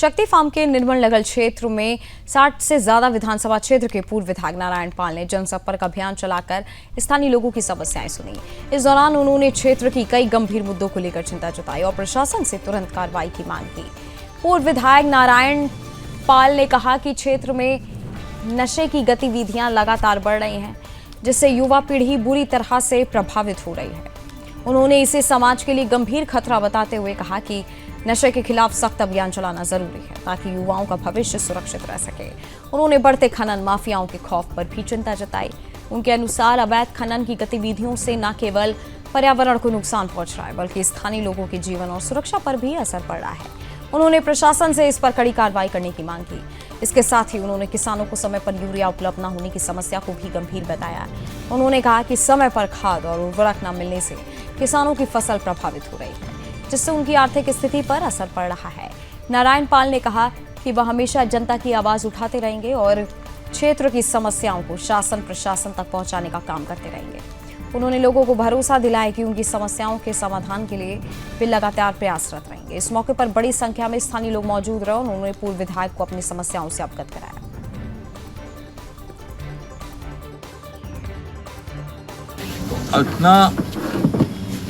शक्ति फार्म के निर्मल नगर क्षेत्र में 60 से ज्यादा विधानसभा क्षेत्र के पूर्व विधायक नारायण पाल ने जनसंपर्क अभियान चलाकर स्थानीय लोगों की समस्याएं सुनी। इस दौरान उन्होंने क्षेत्र की कई गंभीर मुद्दों को लेकर चिंता जताई और प्रशासन से तुरंत कार्रवाई की मांग की। पूर्व विधायक नारायण पाल ने कहा कि क्षेत्र में नशे की गतिविधियां लगातार बढ़ रही हैं, जिससे युवा पीढ़ी बुरी तरह से प्रभावित हो रही है। उन्होंने इसे समाज के लिए गंभीर खतरा बताते हुए कहा कि नशे के खिलाफ सख्त अभियान चलाना जरूरी है ताकि युवाओं का भविष्य सुरक्षित रह सके। उन्होंने बढ़ते खनन माफियाओं के खौफ पर भी चिंता जताई। उनके अनुसार अवैध खनन की गतिविधियों से न केवल पर्यावरण को नुकसान पहुंच रहा है, बल्कि स्थानीय लोगों के जीवन और सुरक्षा पर भी असर पड़ रहा है। उन्होंने प्रशासन से इस पर कड़ी कार्रवाई करने की मांग की। इसके साथ ही उन्होंने किसानों को समय पर यूरिया उपलब्ध न होने की समस्या को भी गंभीर बताया। उन्होंने कहा कि समय पर खाद और उर्वरक न मिलने से किसानों की फसल प्रभावित हो रही है, जिससे उनकी आर्थिक स्थिति पर असर पड़ रहा है। नारायण पाल ने कहा कि वह हमेशा जनता की आवाज उठाते रहेंगे और क्षेत्र की समस्याओं को शासन प्रशासन तक पहुंचाने का काम करते रहेंगे। उन्होंने लोगों को भरोसा दिलाया कि उनकी समस्याओं के समाधान के लिए वे लगातार प्रयासरत रहेंगे। इस मौके पर बड़ी संख्या में स्थानीय लोग मौजूद रहे और उन्होंने पूर्व विधायक को अपनी समस्याओं से अवगत कराया।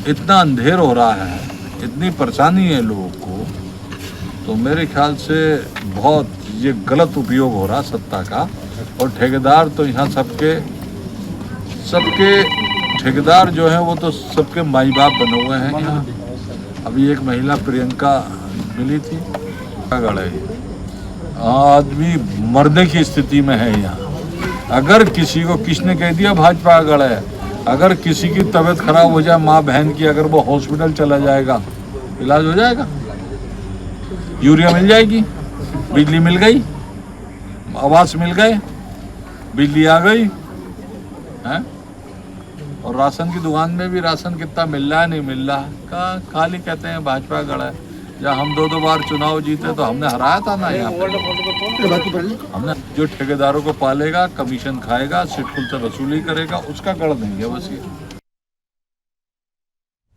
इतना अंधेर हो रहा है, इतनी परेशानी है लोगों को, तो मेरे ख्याल से बहुत ये गलत उपयोग हो रहा सत्ता का। और ठेकेदार तो यहाँ सबके ठेकेदार जो हैं वो तो सबके माई बाप बने हुए हैं यहाँ। अभी एक महिला प्रियंका मिली थी, आदमी मरने की स्थिति में है यहाँ। अगर किसी को किसने कह दिया भाजपा गढ़ है, अगर किसी की तबीयत खराब हो जाए माँ बहन की, अगर वो हॉस्पिटल चला जाएगा, इलाज हो जाएगा, यूरिया मिल जाएगी, बिजली मिल गई, आवास मिल गए, बिजली आ गई है। और राशन की दुकान में भी राशन कितना मिल रहा है, नहीं मिल रहा है, खाली कहते हैं भाजपा गढ़ है। जब हम दो बार चुनाव जीते तो हमने हराया था ना यहाँ पे। हमने जो ठेकेदारों को पालेगा, कमीशन खाएगा, सिटकुल से वसूली करेगा, उसका गढ़ नहीं है बस ये।